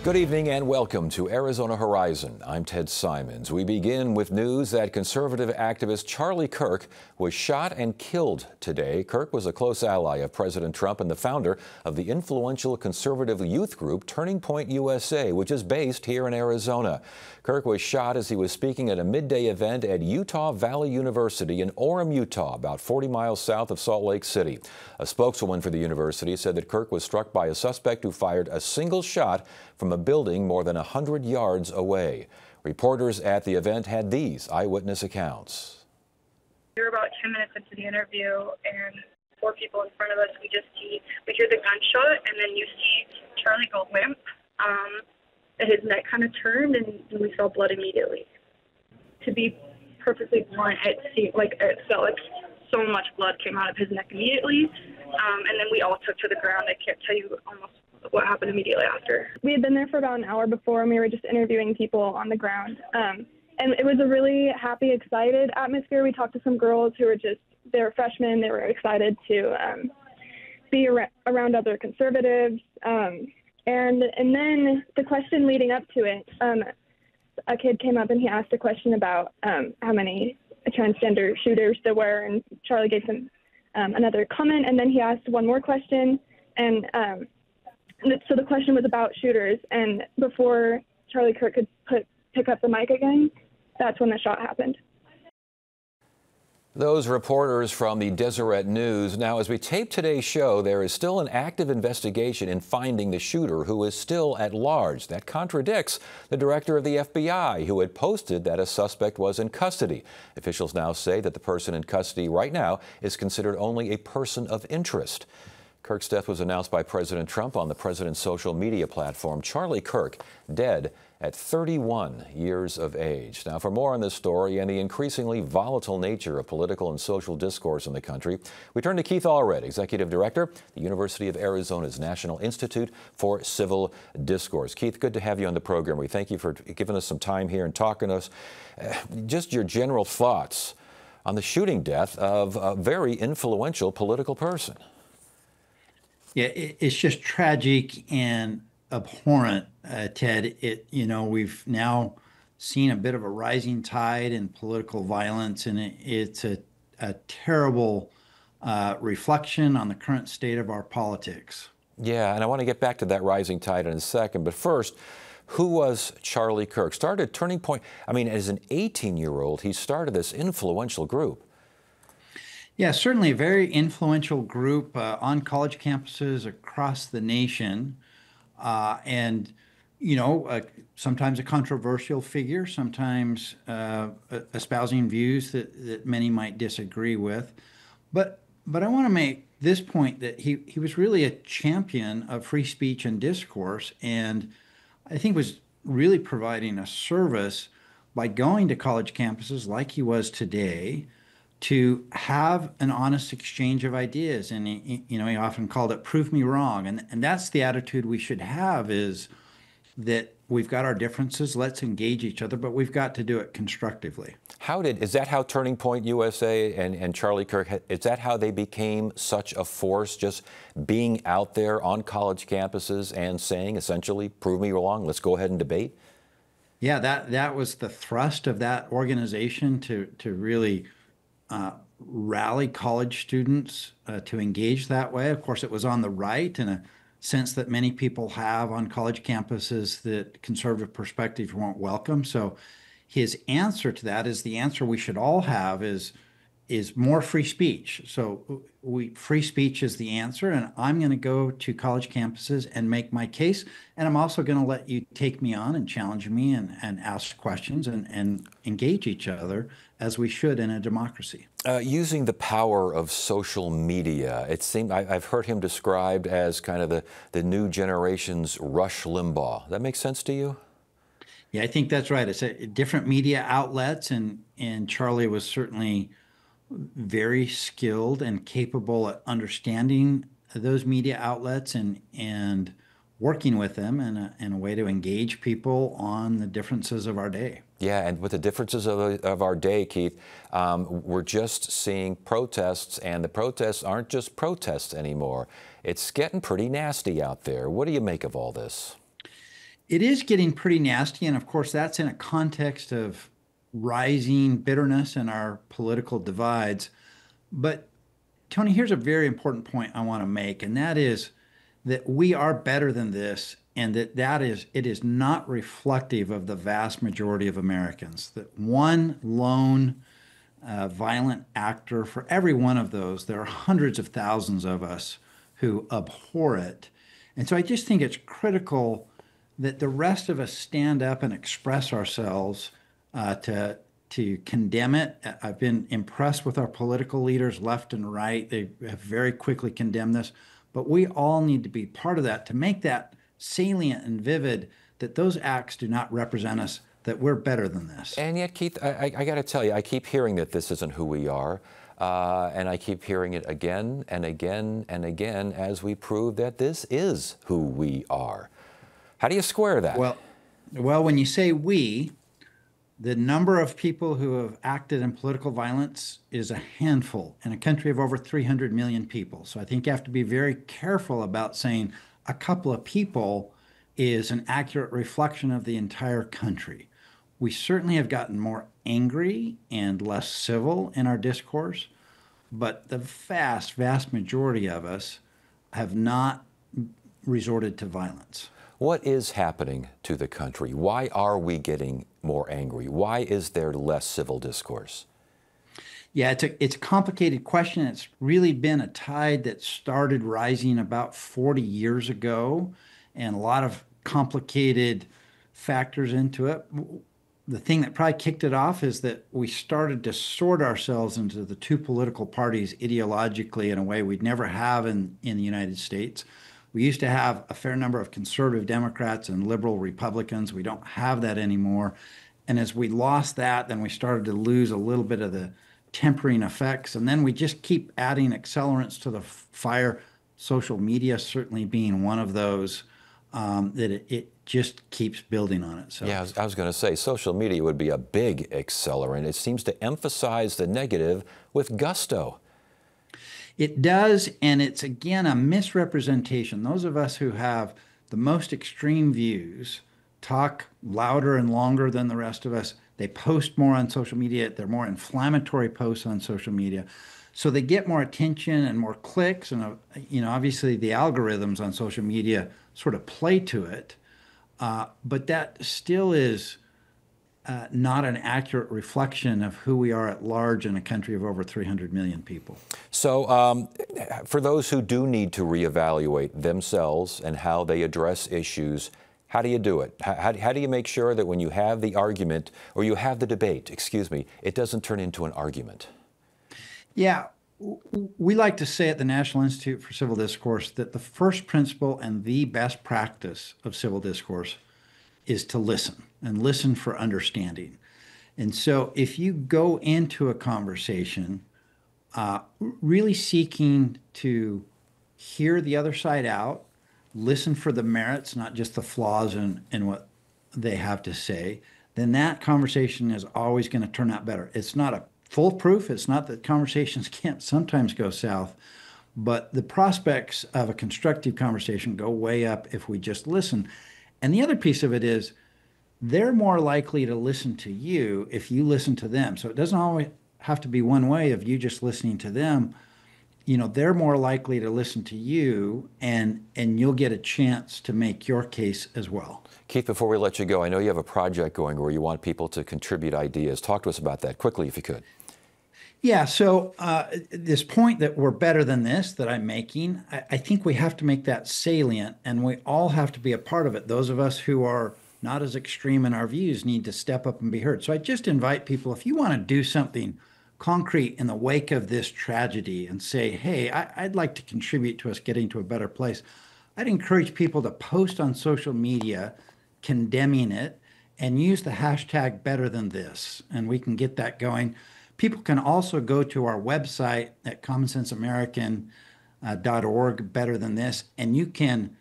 Good evening and welcome to Arizona Horizon. I'm Ted Simons. We begin with news that conservative activist Charlie Kirk was shot and killed today. Kirk was a close ally of President Trump and the founder of the influential conservative youth group Turning Point USA, which is based here in Arizona. Kirk was shot as he was speaking at a midday event at Utah Valley University in Orem, Utah, about 40 miles south of Salt Lake City. A spokeswoman for the university said that Kirk was struck by a suspect who fired a single shot from a building more than 100 yards away. Reporters at the event had these eyewitness accounts. We were about 10 minutes into the interview, and four people in front of us, we hear the gunshot, and then you see Charlie go limp. His neck kind of turned, and we saw blood immediately. To be perfectly blunt, it felt like so much blood came out of his neck immediately, and then we all took to the ground. I can't tell you almost what happened immediately after. We had been there for about an hour before, and we were just interviewing people on the ground. And it was a really happy, excited atmosphere. We talked to some girls who were they were freshmen. They were excited to be around other conservatives. And then the question leading up to it, a kid came up and he asked a question about how many transgender shooters there were, and Charlie gave him another comment, and then he asked one more question, and so the question was about shooters, and before Charlie Kirk could pick up the mic again, that's when the shot happened. Those reporters from the Deseret News. Now, as we tape today's show, there is still an active investigation in finding the shooter, who is still at large. That contradicts the director of the FBI, who had posted that a suspect was in custody. Officials now say that the person in custody right now is considered only a person of interest. Kirk's death was announced by President Trump on the president's social media platform. Charlie Kirk, dead at 31 years of age. Now, for more on this story and the increasingly volatile nature of political and social discourse in the country, we turn to Keith Allred, Executive Director, the University of Arizona's National Institute for Civil Discourse. Keith, good to have you on the program. We thank you for giving us some time here and talking to us. Just your general thoughts on the shooting death of a very influential political person. Yeah, it's just tragic and abhorrent, Ted. We've now seen a bit of a rising tide in political violence, and it's a terrible reflection on the current state of our politics. Yeah, and I want to get back to that rising tide in a second. But first, who was Charlie Kirk? Started Turning Point. I mean, as an 18-year-old, he started this influential group. Yeah, certainly a very influential group on college campuses across the nation. Sometimes a controversial figure, sometimes espousing views that many might disagree with. But I want to make this point that he was really a champion of free speech and discourse, and I think was really providing a service by going to college campuses like he was today to have an honest exchange of ideas. And he often called it "prove me wrong," and that's the attitude we should have, is that we've got our differences, let's engage each other, but we've got to do it constructively. Is that how Turning Point USA and Charlie Kirk, is that how they became such a force, just being out there on college campuses and saying essentially, prove me wrong, let's go ahead and debate? Yeah, that was the thrust of that organization, to really rally college students to engage that way. Of course, it was on the right, in a sense that many people have on college campuses, that conservative perspectives weren't welcome. So his answer to that is the answer we should all have, is more free speech. So free speech is the answer, and I'm going to go to college campuses and make my case, and I'm also going to let you take me on and challenge me and ask questions and engage each other, as we should in a democracy. Using the power of social media, it seemed I've heard him described as kind of the new generation's Rush Limbaugh. That makes sense to you? Yeah, I think that's right. It's different media outlets, and Charlie was certainly very skilled and capable at understanding those media outlets and working with them in a way to engage people on the differences of our day. Yeah, and with the differences of our day, Keith, we're just seeing protests, and the protests aren't just protests anymore. It's getting pretty nasty out there. What do you make of all this? It is getting pretty nasty. And of course, that's in a context of rising bitterness in our political divides. But Tony, here's a very important point I want to make, and that is that we are better than this, and it is not reflective of the vast majority of Americans. That one lone violent actor, for every one of those, there are hundreds of thousands of us who abhor it. And so I just think it's critical that the rest of us stand up and express ourselves to condemn it. I've been impressed with our political leaders, left and right. They have very quickly condemned this, but we all need to be part of that to make that salient and vivid that those acts do not represent us, that we're better than this. And yet, Keith, I got to tell you, I keep hearing that this isn't who we are, and I keep hearing it again and again and again as we prove that this is who we are. How do you square that? Well, when you say we, the number of people who have acted in political violence is a handful in a country of over 300 million people. So I think you have to be very careful about saying a couple of people is an accurate reflection of the entire country. We certainly have gotten more angry and less civil in our discourse, but the vast, vast majority of us have not resorted to violence. What is happening to the country? Why are we getting more angry? Why is there less civil discourse? Yeah, it's a complicated question. It's really been a tide that started rising about 40 years ago, and a lot of complicated factors into it. The thing that probably kicked it off is that we started to sort ourselves into the two political parties ideologically in a way we'd never have in the United States. We used to have a fair number of conservative Democrats and liberal Republicans. We don't have that anymore. And as we lost that, then we started to lose a little bit of the tempering effects. And then we just keep adding accelerants to the fire, social media certainly being one of those, that it just keeps building on itself. Yeah, I was going to say social media would be a big accelerant. It seems to emphasize the negative with gusto. It does, and it's, again, a misrepresentation. Those of us who have the most extreme views talk louder and longer than the rest of us. They post more on social media. They're more inflammatory posts on social media. So they get more attention and more clicks, and obviously the algorithms on social media sort of play to it. But that still is not an accurate reflection of who we are at large in a country of over 300 million people. So for those who do need to reevaluate themselves and how they address issues, how do you do it? How do you make sure that when you have the argument, or you have the debate, excuse me, it doesn't turn into an argument? Yeah, we like to say at the National Institute for Civil Discourse that the first principle and the best practice of civil discourse is to listen, and listen for understanding. And so if you go into a conversation really seeking to hear the other side out, listen for the merits, not just the flaws in what they have to say, then that conversation is always going to turn out better. It's not a foolproof. It's not that conversations can't sometimes go south, but the prospects of a constructive conversation go way up if we just listen. And the other piece of it is they're more likely to listen to you if you listen to them. So it doesn't always have to be one way of you just listening to them. They're more likely to listen to you, and you'll get a chance to make your case as well. Keith, before we let you go, I know you have a project going where you want people to contribute ideas. Talk to us about that quickly, if you could. Yeah, so this point that we're better than this that I'm making, I think we have to make that salient, and we all have to be a part of it. Those of us who are not as extreme in our views need to step up and be heard. So I just invite people, if you want to do something concrete in the wake of this tragedy and say, hey, I'd like to contribute to us getting to a better place, I'd encourage people to post on social media condemning it and use the hashtag better than this, and we can get that going. People can also go to our website at commonsenseamerican.org, better than this, and you can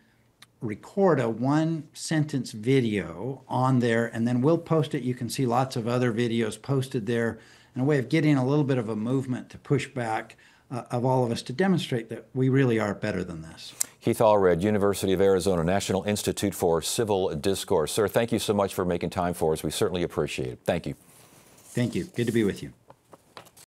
record a one-sentence video on there, and then we'll post it. You can see lots of other videos posted there in a way of getting a little bit of a movement to push back of all of us to demonstrate that we really are better than this. Keith Allred, University of Arizona National Institute for Civil Discourse. Sir, thank you so much for making time for us. We certainly appreciate it. Thank you. Thank you. Good to be with you.